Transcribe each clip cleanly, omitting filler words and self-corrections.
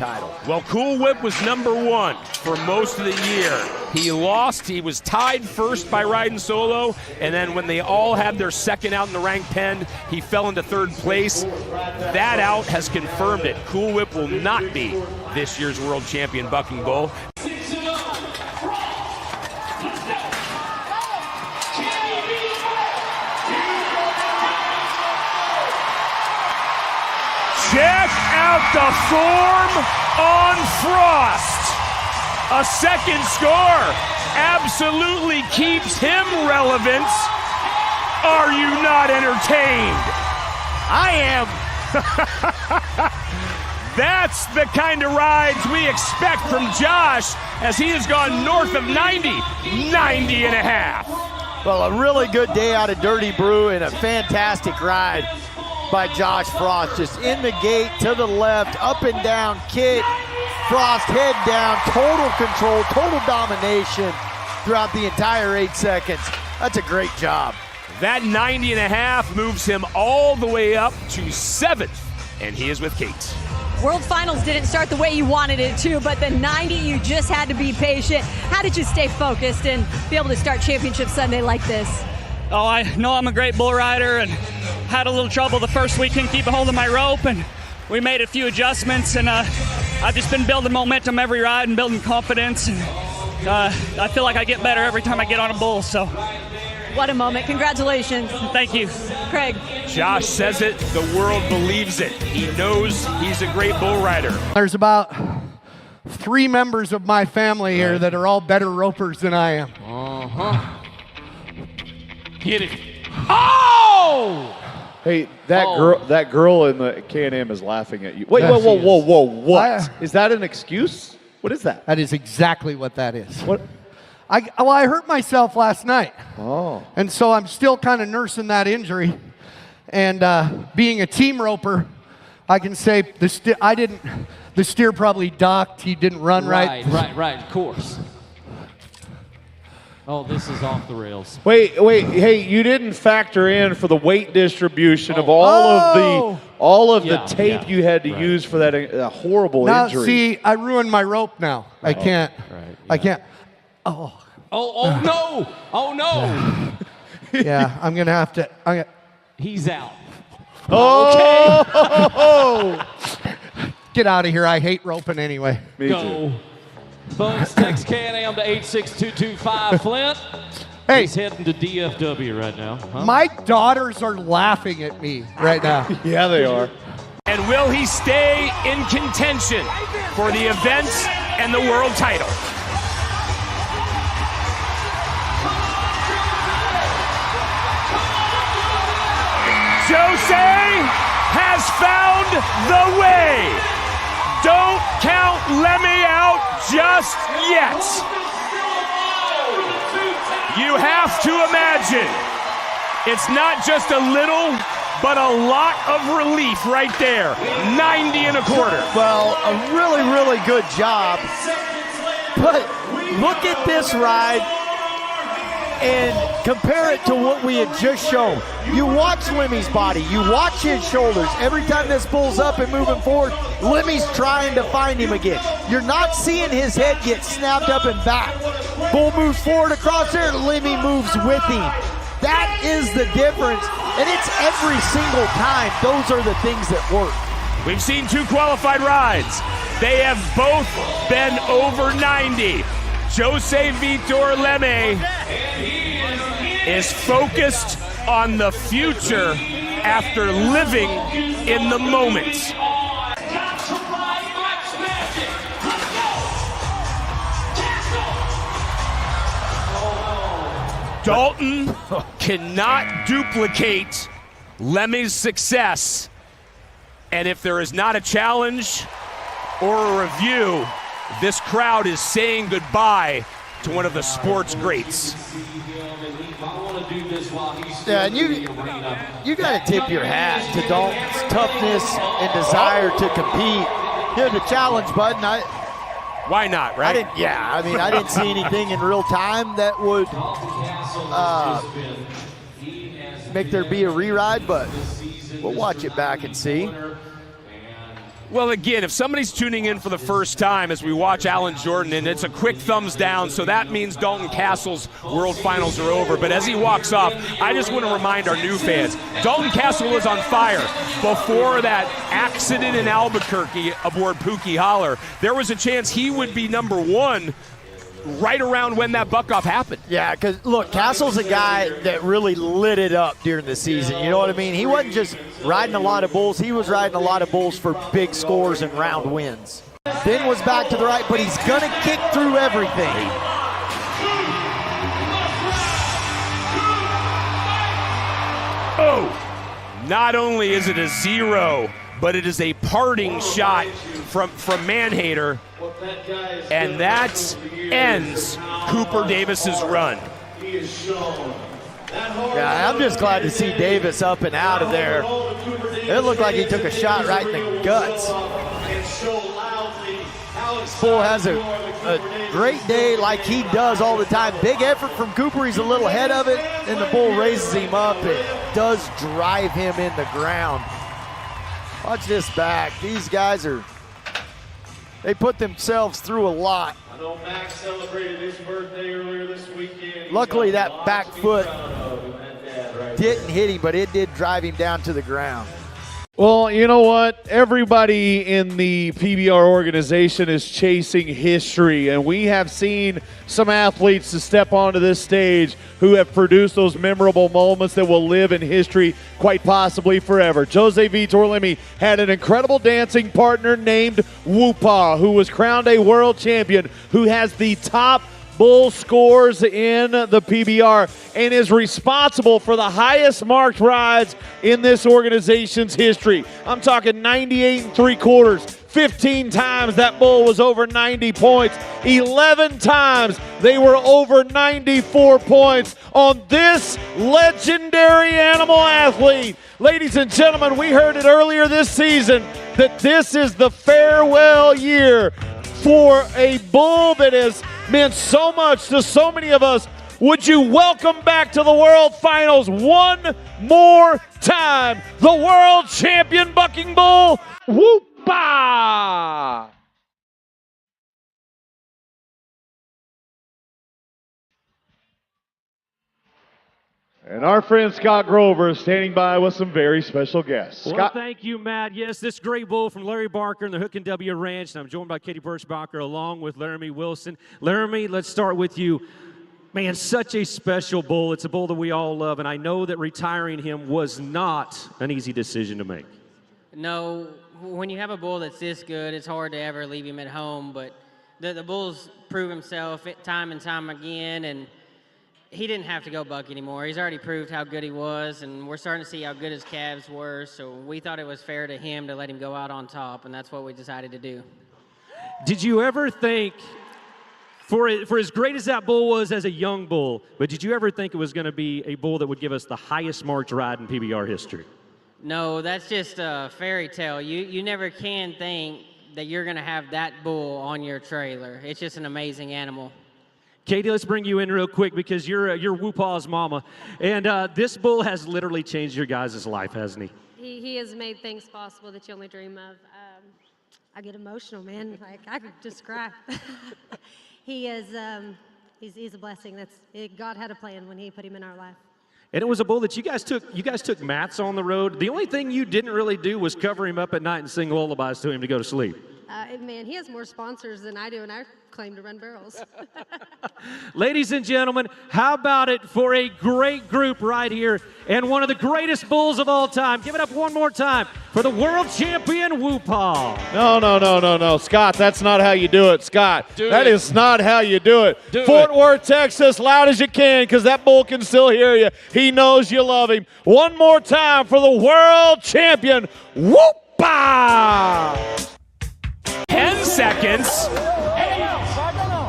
title. Well, Cool Whip was #1 for most of the year. He lost. He was tied first by riding solo, and then when they all had their second out in the rank pen, he fell into 3rd place. That out has confirmed it. Cool Whip will not be this year's world champion bucking bull. Check out the form on Frost. A second score absolutely keeps him relevant. Are you not entertained? I am. That's the kind of rides we expect from Josh as he has gone north of 90 and a half. Well, a really good day out of Dirty Brew and a fantastic ride by Josh Frost. Just in the gate, to the left, up and down, kick, Frost head down, total control, total domination throughout the entire 8 seconds. That's a great job. That 90 and a half moves him all the way up to 7th, and he is with Kate. World Finals didn't start the way you wanted it to, but the 90, you just had to be patient. How did you stay focused and be able to start Championship Sunday like this? Oh, I know I'm a great bull rider and had a little trouble the first week, couldn't keep a hold of my rope, and we made a few adjustments, and I've just been building momentum every ride and building confidence, and I feel like I get better every time I get on a bull, so. What a moment. Congratulations. Thank you. Craig. Josh says it, the world believes it. He knows he's a great bull rider. There's about 3 members of my family here that are all better ropers than I am. Hit it. Oh! Hey, that girl in the Can-Am is laughing at you. Wait, whoa, what? Is that an excuse? What is that? That is exactly what that is. What? I hurt myself last night. Oh. And so I'm still kind of nursing that injury. And being a team roper, I can say the steer probably ducked. He didn't run right. Right, of course. Oh, this is off the rails. Wait, hey, you didn't factor in for the weight distribution of all of the tape you had to use for that horrible injury. Now, see, I ruined my rope now. I can't. Right, I can't. Oh no! Oh no! Yeah, I'm gonna have to. He's out. Oh! Okay. Get out of here! I hate roping anyway. Me Go. Folks, text Can-Am to 86225 Flint. Hey, he's heading to DFW right now. Huh? My daughters are laughing at me right now. Yeah, they are. And will he stay in contention for the event and the world title? Jose has found the way. Don't count Lemmy out just yet. You have to imagine it's not just a little, but a lot of relief right there. 90 and a quarter. Well, a really, really good job. But look at this ride and compare it to what we had just shown. You watch Lemmy's body, you watch his shoulders. Every time this bull's up and moving forward, Lemmy's trying to find him again. You're not seeing his head get snapped up and back. Bull moves forward across there, Lemmy moves with him. That is the difference, and it's every single time. Those are the things that work. We've seen 2 qualified rides. They have both been over 90. Jose Vitor Lemme is focused on the future after living in the moment. Dalton cannot duplicate Lemmy's success, and if there is not a challenge or a review, this crowd is saying goodbye to one of the sport's greats. Yeah, and you got to tip your hat to Dalton's toughness and desire to compete. Here's the challenge button. Why not, right? I didn't see anything in real time that would make there be a re-ride, but we'll watch it back and see. Well, again, if somebody's tuning in for the first time as we watch Alan Jordan, and it's a quick thumbs down, so that means Dalton Castle's World Finals are over. But as he walks off, I just want to remind our new fans, Dalton Castle was on fire before that accident in Albuquerque aboard Pookie Holler. There was a chance he would be number one right around when that buck-off happened. Yeah, because, look, Castle's a guy that really lit it up during the season. You know what I mean? He wasn't just riding a lot of bulls. He was riding a lot of bulls for big scores and round wins. Ben was back to the right, but he's going to kick through everything. Oh! Not only is it a 0, but it is a parting shot from Manhater, and that ends Cooper Davis's run. Yeah, I'm just glad to see Davis up and out of there. It looked like he took a shot right in the guts. This bull has a great day like he does all the time. Big effort from Cooper. He's a little ahead of it, and the bull raises him up. It does drive him in the ground. Watch this back. These guys they put themselves through a lot. I know Max celebrated his birthday earlier this weekend. Luckily, that back foot didn't hit him, but it did drive him down to the ground. Well, you know what? Everybody in the PBR organization is chasing history, and we have seen some athletes to step onto this stage who have produced those memorable moments that will live in history quite possibly forever. Jose Vitor Lemme had an incredible dancing partner named Whoopah, who was crowned a world champion, who has the top bull scores in the PBR and is responsible for the highest marked rides in this organization's history. I'm talking 98 3/4. 15 times that bull was over 90 points. 11 times they were over 94 points on this legendary animal athlete. Ladies and gentlemen, we heard it earlier this season that this is the farewell year for a bull that has meant so much to so many of us. Would you welcome back to the World Finals one more time the world champion bucking bull, Whoopah! And our friend Scott Grover is standing by with some very special guests. Well, Scott. thank you, Matt. Yes, this great bull from Larry Barker and the Hook and W Ranch, and I'm joined by Katie Birchbacher along with Laramie Wilson. Laramie, let's start with you. Man, such a special bull. It's a bull that we all love, and I know that retiring him was not an easy decision to make. No, when you have a bull that's this good, it's hard to ever leave him at home, but the bull's proved himself time and time again, and he didn't have to go buck anymore. He's already proved how good he was, and we're starting to see how good his calves were, so we thought it was fair to him to let him go out on top, and that's what we decided to do. Did you ever think, for as great as that bull was as a young bull, but did you ever think it was going to be a bull that would give us the highest marked ride in PBR history? No, that's just a fairy tale. You never can think that you're going to have that bull on your trailer. It's just an amazing animal. Katie, let's bring you in real quick because you're Whoopah's mama. And this bull has literally changed your guys' life, hasn't he? He has made things possible that you only dream of. I get emotional, man. Like, I could just cry. He is, he's a blessing. God had a plan when he put him in our life. And it was a bull that you guys took mats on the road. The only thing you didn't really do was cover him up at night and sing lullabies to him to go to sleep. Man, he has more sponsors than I do, and I claim to run barrels. Ladies and gentlemen, how about it for a great group right here and one of the greatest bulls of all time. Give it up one more time for the world champion, Whoopah. No. Scott, that's not how you do it, Scott. That is not how you do it. Do Fort it. Worth, Texas, loud as you can, because that bull can still hear you. He knows you love him. One more time for the world champion, Whoopah! 10 seconds.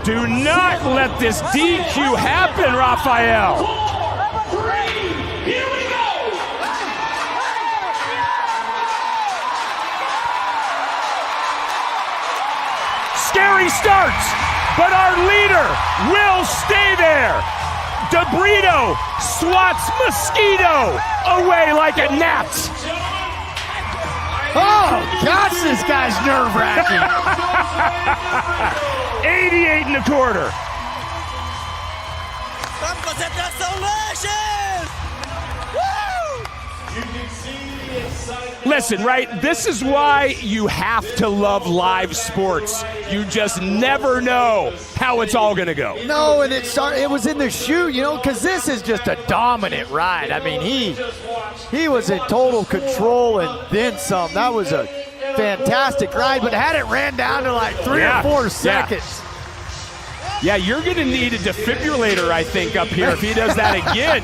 Do not let this DQ happen, Raphael. Here we go. Scary starts, but our leader will stay there. DeBrito swats Mosquito away like a gnat. Oh, gosh, this guy's nerve-wracking. 88 and a quarter. Listen, right? This is why you have to love live sports. You just never know how it's all going to go. No, and it was in the chute, you know, because this is just a dominant ride. I mean, he was in total control and then some. That was a fantastic ride, but had it ran down to like 3 or 4 seconds. Yeah, you're going to need a defibrillator, I think, up here if he does that again.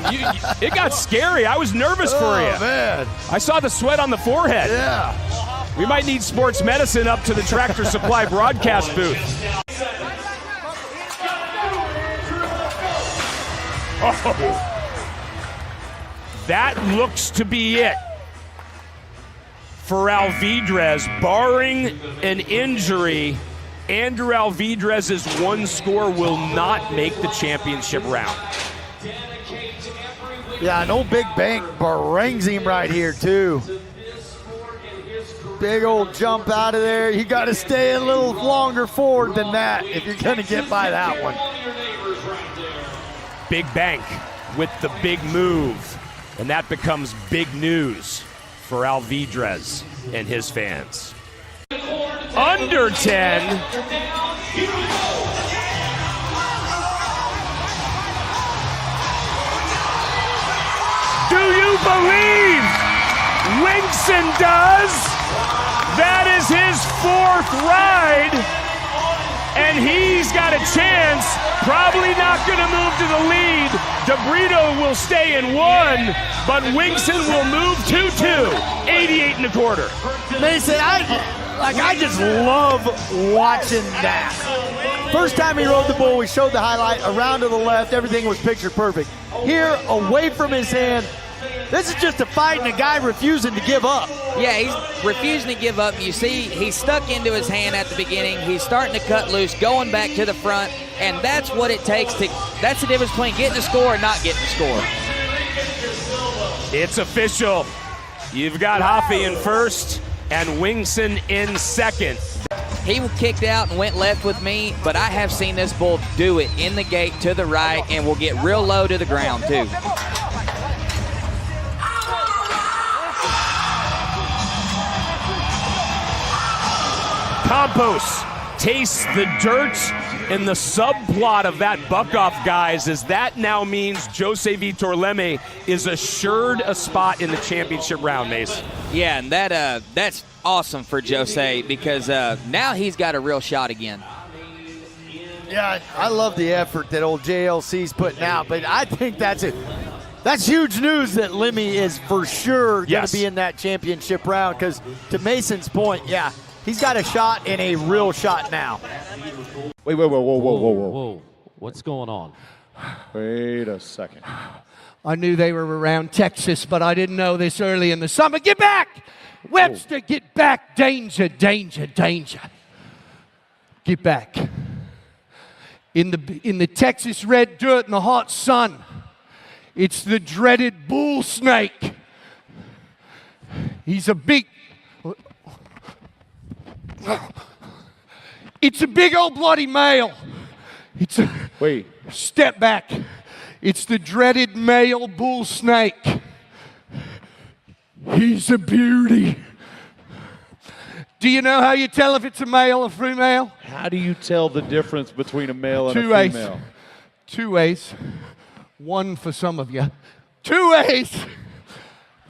It got scary. I was nervous for you. Oh, man. I saw the sweat on the forehead. Yeah. We might need sports medicine up to the Tractor Supply broadcast booth. Oh. That looks to be it for Alvidrez. Barring an injury, Andrew Alvidrez's one score will not make the championship round. Yeah, no Big Bank brings him right here, too. Big old jump out of there. You got to stay a little longer forward than that if you're going to get by that one. Big Bank with the big move, and that becomes big news for Alvidrez and his fans. Under 10. Do you believe Winkson does? That is his 4th ride, and he's got a chance. Probably not going to move to the lead. DeBrito will stay in 1, but Winkson will move 2-2. 88 and a quarter. Mason, I just love watching that. First time he rode the bull, we showed the highlight, around to the left, everything was picture perfect. Here, away from his hand, this is just a fight and a guy refusing to give up. Yeah, he's refusing to give up. You see, he's stuck into his hand at the beginning. He's starting to cut loose, going back to the front, and that's what it takes to, that's the difference between getting a score and not getting a score. It's official. You've got Hoffy in first and Winkson in second. He kicked out and went left with me, but I have seen this bull do it in the gate to the right and will get real low to the ground too. Campos tastes the dirt, and the subplot of that buck-off, guys, is that now means Jose Vitor Leme is assured a spot in the championship round, Mace. Yeah, and that's awesome for Jose because now he's got a real shot again. Yeah, I love the effort that old JLC's putting out, but I think that's it. That's huge news that Leme is for sure going to be in that championship round because, to Mason's point, yeah, he's got a shot and a real shot now. Wait, whoa. What's going on? Wait a second. I knew they were around Texas, but I didn't know this early in the summer. Get back! Webster, get back! Danger, danger, danger. Get back. In the Texas red dirt in the hot sun, it's the dreaded bull snake. He's a big... It's a big old bloody male. It's a... Wait. Step back. It's the dreaded male bull snake. He's a beauty. Do you know how you tell if it's a male or female? How do you tell the difference between a male and Two a ways. female? 2 ways. One for some of you. 2 ways.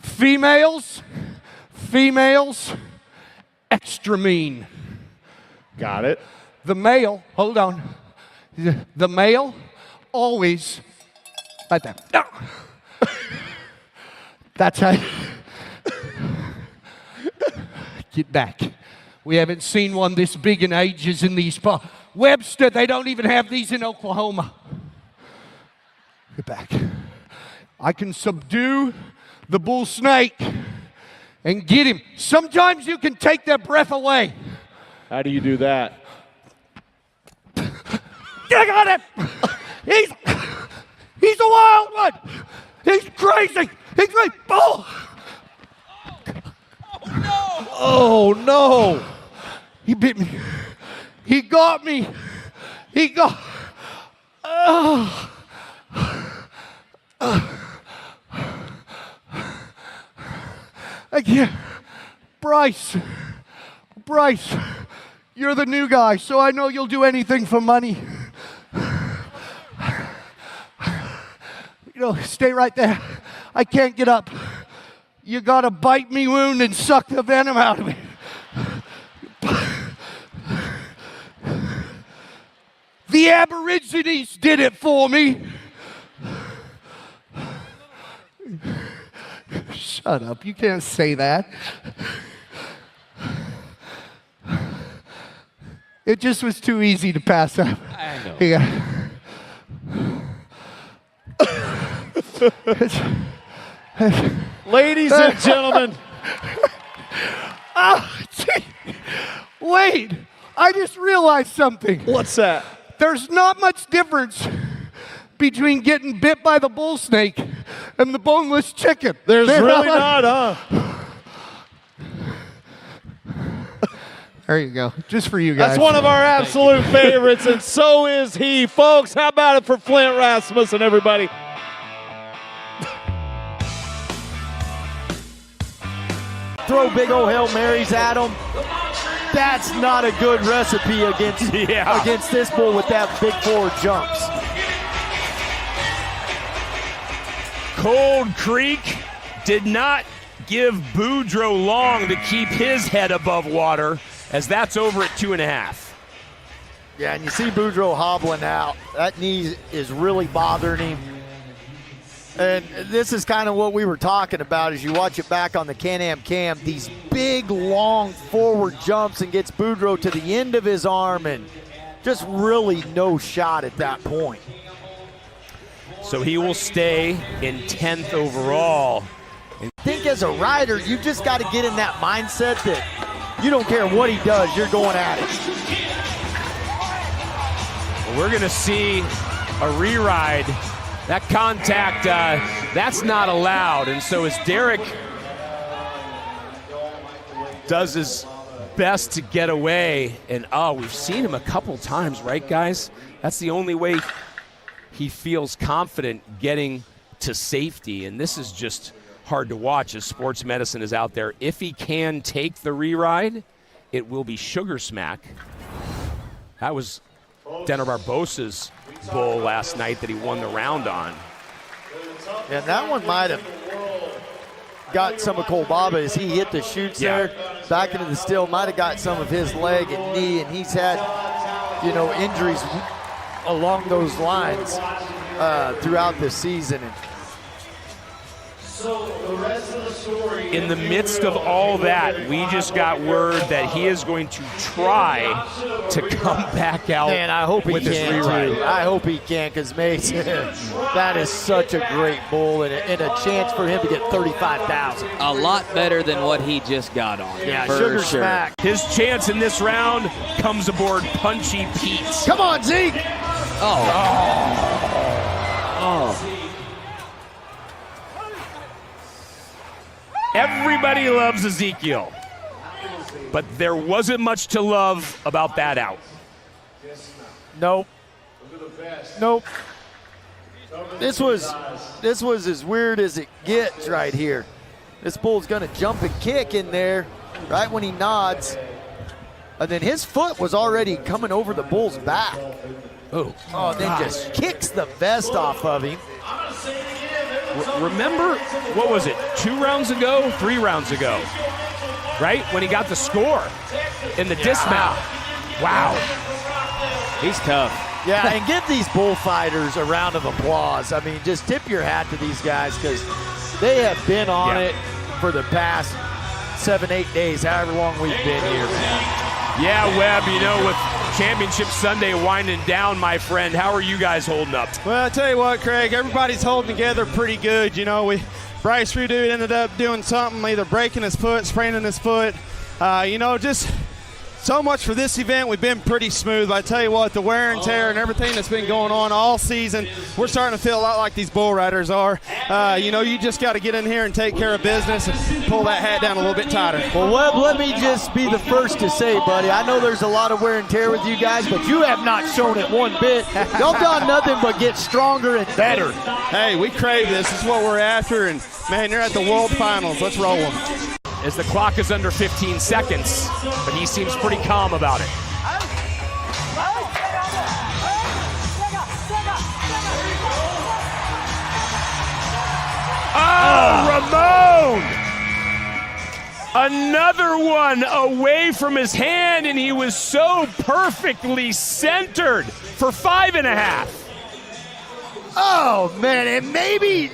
Females, extra mean. Got it. The male, hold on. The male always, right there. No. That's how. Get back. We haven't seen one this big in ages in these parts. Webster, they don't even have these in Oklahoma. Get back. I can subdue the bull snake and get him. Sometimes you can take their breath away. How do you do that? I got him. He's a wild one. He's crazy. He's crazy. Oh. Oh, no. He bit me. He got me. He got. Again, Bryce, you're the new guy, so I know you'll do anything for money. You know, stay right there. I can't get up. You gotta bite me wound and suck the venom out of me. The Aborigines did it for me. Shut up, you can't say that. It just was too easy to pass up. I know. Yeah. Ladies and gentlemen. Wait, I just realized something. What's that? There's not much difference between getting bit by the bull snake and the boneless chicken. There's really not, huh? There you go. Just for you guys. That's one of our absolute favorites, and so is he. Folks, how about it for Flint Rasmussen, everybody? Throw big old Hail Marys at him. That's not a good recipe against this bull with that big forward jumps. Cold Creek did not give Boudreaux long to keep his head above water, as that's over at 2.5. Yeah, and you see Boudreaux hobbling out. That knee is really bothering him. And this is kind of what we were talking about as you watch it back on the Can-Am cam. These big, long forward jumps and gets Boudreaux to the end of his arm and just really no shot at that point. So he will stay in 10th overall. I think as a rider, you just got to get in that mindset that you don't care what he does, you're going at it. Well, we're going to see a re-ride. That contact, that's not allowed. And so as Derek does his best to get away, and we've seen him a couple times, right, guys? That's the only way he feels confident getting to safety. And this is just hard to watch as sports medicine is out there. If he can take the re-ride, it will be sugar smack. That was Denner Barbosa's bull last night that he won the round on. And that one might have got some of Cole Baba as he hit the chutes there back into the still, might have got some of his leg and knee, and he's had, injuries along those lines throughout the season. In the midst of all that, we just got word that he is going to try to come back out. Man, I hope he with his can re-ride. too. I hope he can, because Mason, that is such a great bull and a chance for him to get $35,000. A lot better than what he just got on. Yeah, for sugar sure. smack. His chance in this round comes aboard Punchy Pete. Come on, Zeke. Everybody loves Ezekiel, but there wasn't much to love about that out. Nope. This was as weird as it gets right here. This bull's gonna jump and kick in there right when he nods. And then his foot was already coming over the bull's back. Oh, and then just kicks the vest off of him. Remember, what was it, 3 rounds ago, right? When he got the score in the dismount. Wow. He's tough. Yeah, and give these bullfighters a round of applause. I mean, just tip your hat to these guys because they have been on it for the past 7-8 days, however long we've been here, man. Yeah, Webb, with Championship Sunday winding down, my friend, how are you guys holding up? Well, I tell you what, Craig, everybody's holding together pretty good. Bryce Redo ended up doing something, either breaking his foot, spraining his foot. Just So much for this event. We've been pretty smooth. But I tell you what, the wear and tear and everything that's been going on all season, we're starting to feel a lot like these bull riders are. You just got to get in here and take care of business and pull that hat down a little bit tighter. Well, Webb, let me just be the first to say, buddy, I know there's a lot of wear and tear with you guys, but you have not shown it one bit. Y'all done nothing but get stronger and better. Hey, we crave this. This is what we're after, and, man, you're at the World Finals. Let's roll them. As the clock is under 15 seconds, but he seems pretty calm about it. Oh, Ramon! Another one away from his hand, and he was so perfectly centered for 5.5. Oh, man, and maybe,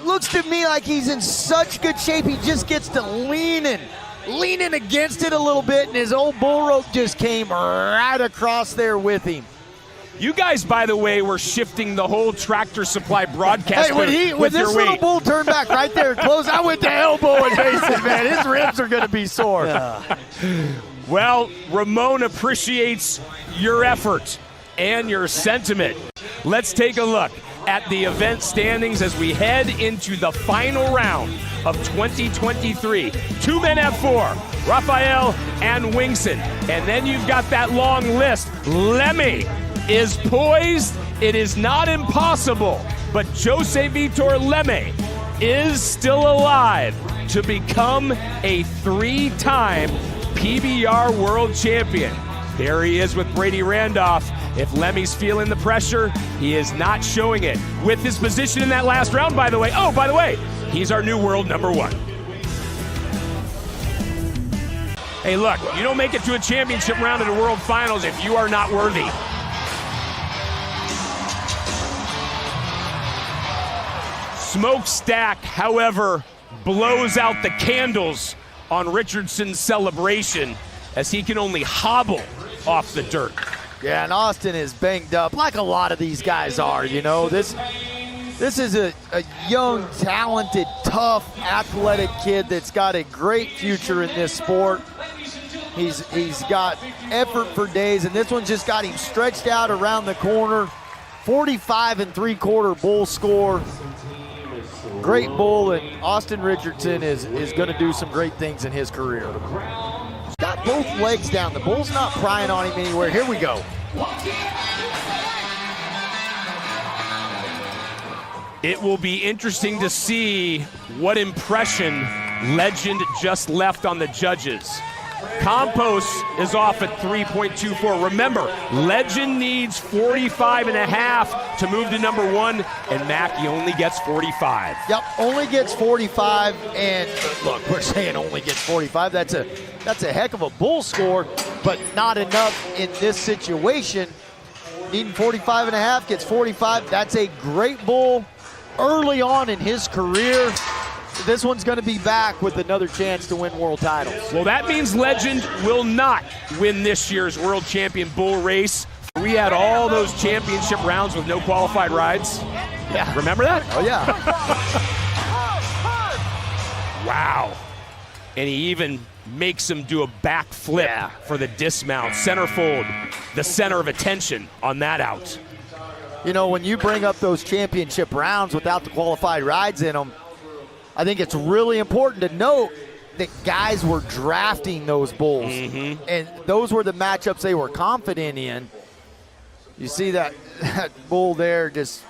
looks to me like he's in such good shape, he just gets to lean in against it a little bit, and his old bull rope just came right across there with him. You guys, by the way, were shifting the whole Tractor Supply broadcast. Hey, when this little bull turned back right there close, I went to elbow and Mason, man. His ribs are going to be sore. Yeah. Well, Ramon appreciates your effort and your sentiment. Let's take a look at the event standings as we head into the final round of 2023. 2 men have 4, Raphael and Wingson. And then you've got that long list. Lemmy is poised. It is not impossible, but Jose Vitor Lemmy is still alive to become a 3-time PBR world champion. There he is with Brady Randolph. If Lemmy's feeling the pressure, he is not showing it. With his position in that last round, by the way, he's our new world number 1. Hey, look, you don't make it to a championship round of the World Finals if you are not worthy. Smokestack, however, blows out the candles on Richardson's celebration as he can only hobble off the dirt. Yeah, and Austin is banged up like a lot of these guys are, This is a young, talented, tough, athletic kid that's got a great future in this sport. He's got effort for days, and this one just got him stretched out around the corner. 45 3/4 bull score. Great bull, and Austin Richardson is going to do some great things in his career. He's got both legs down. The bull's not prying on him anywhere. Here we go. It will be interesting to see what impression Legend just left on the judges. Campos is off at 3.24. Remember, Legend needs 45.5 to move to number 1, and Mackey only gets 45. Yep, only gets 45, and look, we're saying only gets 45. That's a heck of a bull score, but not enough in this situation. Needing 45.5, gets 45. That's a great bull early on in his career. This one's going to be back with another chance to win world titles. Well, that means Legend will not win this year's world champion bull race. We had all those championship rounds with no qualified rides. Yeah. Remember that? Oh, yeah. Wow. And he even makes him do a backflip for the dismount. Centerfold, the center of attention on that out. When you bring up those championship rounds without the qualified rides in them, I think it's really important to note that guys were drafting those bulls. Mm-hmm. And those were the matchups they were confident in. You see that bull there just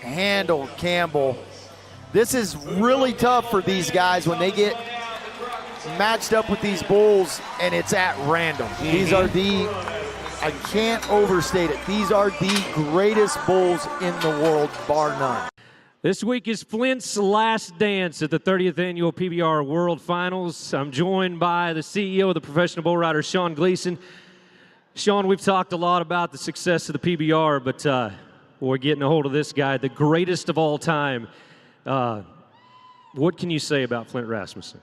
handle Campbell. This is really tough for these guys when they get matched up with these bulls and it's at random. Mm-hmm. These are I can't overstate it, these are the greatest bulls in the world, bar none. This week is Flint's last dance at the 30th Annual PBR World Finals. I'm joined by the CEO of the Professional Bull Riders, Sean Gleason. Sean, we've talked a lot about the success of the PBR, but we're getting a hold of this guy, the greatest of all time. What can you say about Flint Rasmussen?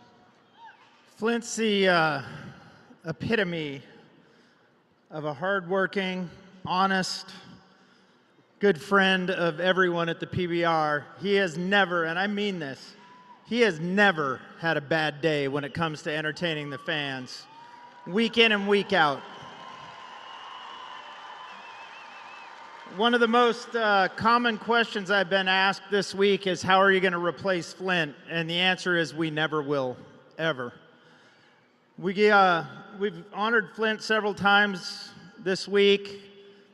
Flint's the epitome of a hardworking, honest, good friend of everyone at the PBR. He has never, and I mean this, he has never had a bad day when it comes to entertaining the fans. week in and week out. One of the most common questions I've been asked this week is, how are you going to replace Flint? And the answer is, we never will, ever. We've honored Flint several times this week,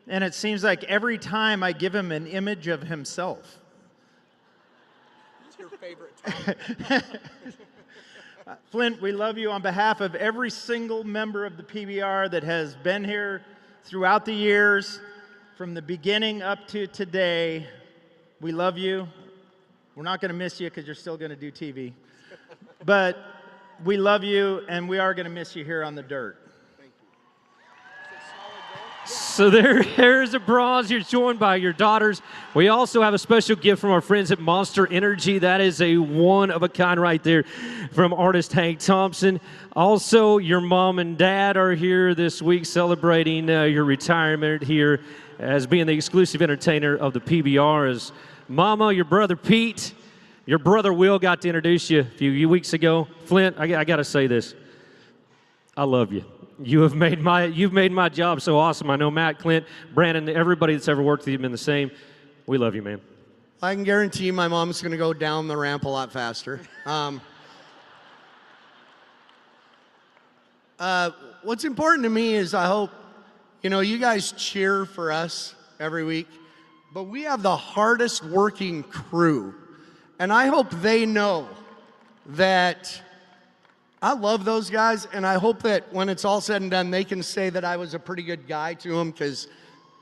and it seems like every time I give him an image of himself. What's your favorite? Flint, we love you on behalf of every single member of the PBR that has been here throughout the years, from the beginning up to today. We love you. We're not going to miss you because you're still going to do TV. But we love you, and we are going to miss you here on the dirt. So there's a bronze. You're joined by your daughters. We also have a special gift from our friends at Monster Energy. That is a one-of-a-kind right there from artist Hank Thompson. Also, your mom and dad are here this week celebrating your retirement here as being the exclusive entertainer of the PBR. As Mama, your brother Pete, your brother Will got to introduce you a few weeks ago. Flint, I got to say this. I love you. You've made my job so awesome. I know Matt, Clint, Brandon, everybody that's ever worked with you have been the same. We love you, man. I can guarantee my mom's going to go down the ramp a lot faster. What's important to me is I hope, you guys cheer for us every week, but we have the hardest working crew. And I hope they know that I love those guys, and I hope that when it's all said and done, they can say that I was a pretty good guy to them, because,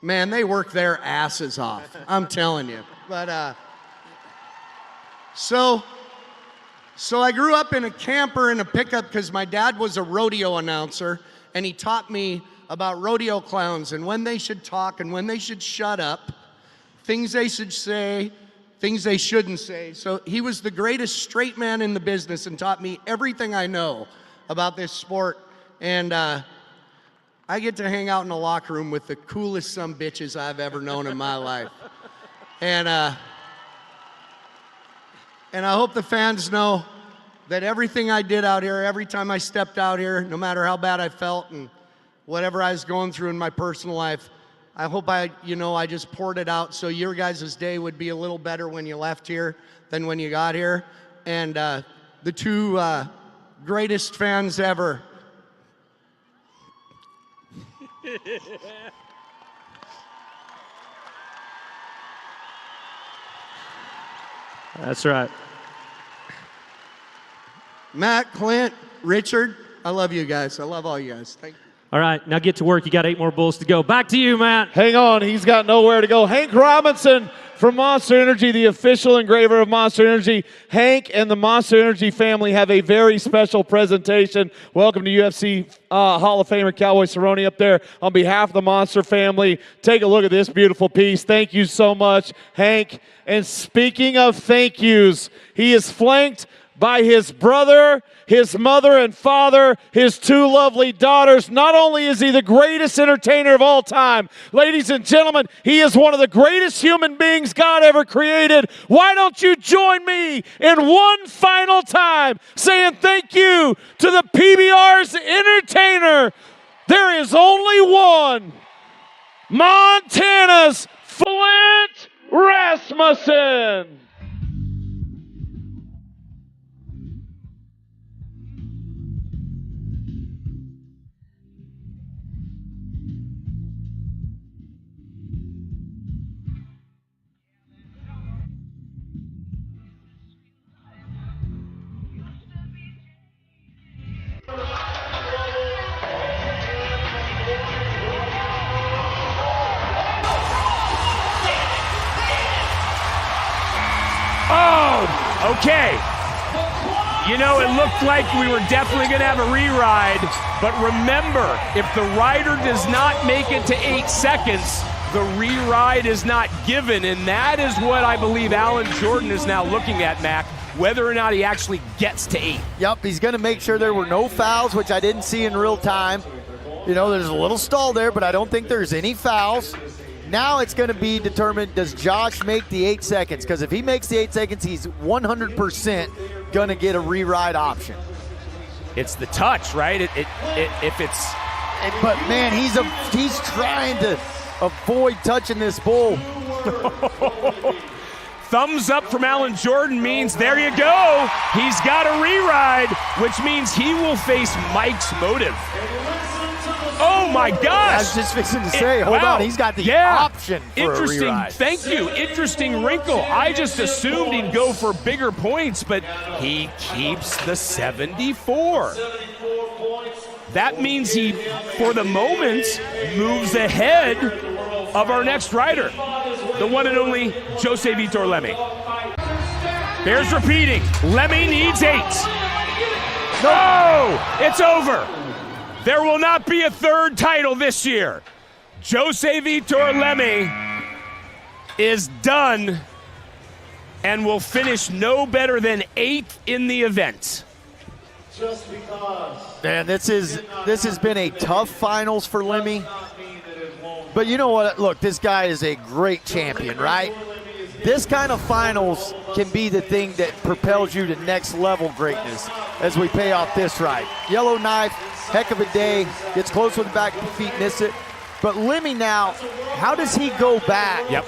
man, they work their asses off. I'm telling you. But, so I grew up in a camper in a pickup because my dad was a rodeo announcer, and he taught me about rodeo clowns and when they should talk and when they should shut up, things they should say, things they shouldn't say. So he was the greatest straight man in the business and taught me everything I know about this sport. And I get to hang out in the locker room with the coolest sumbitches I've ever known in my life. And I hope the fans know that everything I did out here, every time I stepped out here, no matter how bad I felt and whatever I was going through in my personal life, I hope I just poured it out so your guys' day would be a little better when you left here than when you got here. And the two greatest fans ever. That's right. Matt, Clint, Richard, I love you guys. I love all you guys. Thank you. All right, now get to work. You got 8 more bulls to go. Back to you, Matt. Hang on, he's got nowhere to go. Hank Robinson from Monster Energy, the official engraver of Monster Energy. Hank and the Monster Energy family have a very special presentation. Welcome to UFC Hall of Famer Cowboy Cerrone up there on behalf of the Monster family. Take a look at this beautiful piece. Thank you so much, Hank. And speaking of thank yous, he is flanked by his brother, his mother and father, his 2 lovely daughters. Not only is he the greatest entertainer of all time, ladies and gentlemen, he is one of the greatest human beings God ever created. Why don't you join me in one final time saying thank you to the PBR's entertainer. There is only one, Montana's Flint Rasmussen. Oh, okay. It looked like we were definitely going to have a re-ride, but remember, if the rider does not make it to 8 seconds, the re-ride is not given, and that is what I believe Alan Jordan is now looking at, Mac, whether or not he actually gets to 8. Yep, he's going to make sure there were no fouls, which I didn't see in real time. There's a little stall there, but I don't think there's any fouls. Now it's going to be determined, does Josh make the 8 seconds? Because if he makes the 8 seconds, he's 100% going to get a re-ride option. It's the touch, right? If it's. But man, he's trying to avoid touching this bull. Thumbs up from Alan Jordan means there you go. He's got a re-ride, which means he will face Mike's Motive. Oh my gosh! I was just fixing to say, hold on, he's got the option for Interesting. a re-ride. Thank you. Interesting wrinkle. I just assumed he'd go for bigger points, but he keeps the 74. That means he, for the moment, moves ahead of our next rider, the one and only Jose Vitor Lemmy. Here's repeating. Lemmy needs 8. No! It's over. There will not be a third title this year. Jose Vitor Lemmy is done and will finish no better than 8th in the event. Just because. Man, this has been a tough finals for Lemmy. But you know what? Look, this guy is a great champion, right? This kind of finals can be the thing that propels you to next level greatness as we pay off this ride. Yellowknife, heck of a day. Gets close with the back of the feet, miss it. But Lemmy now, how does he go back? Yep.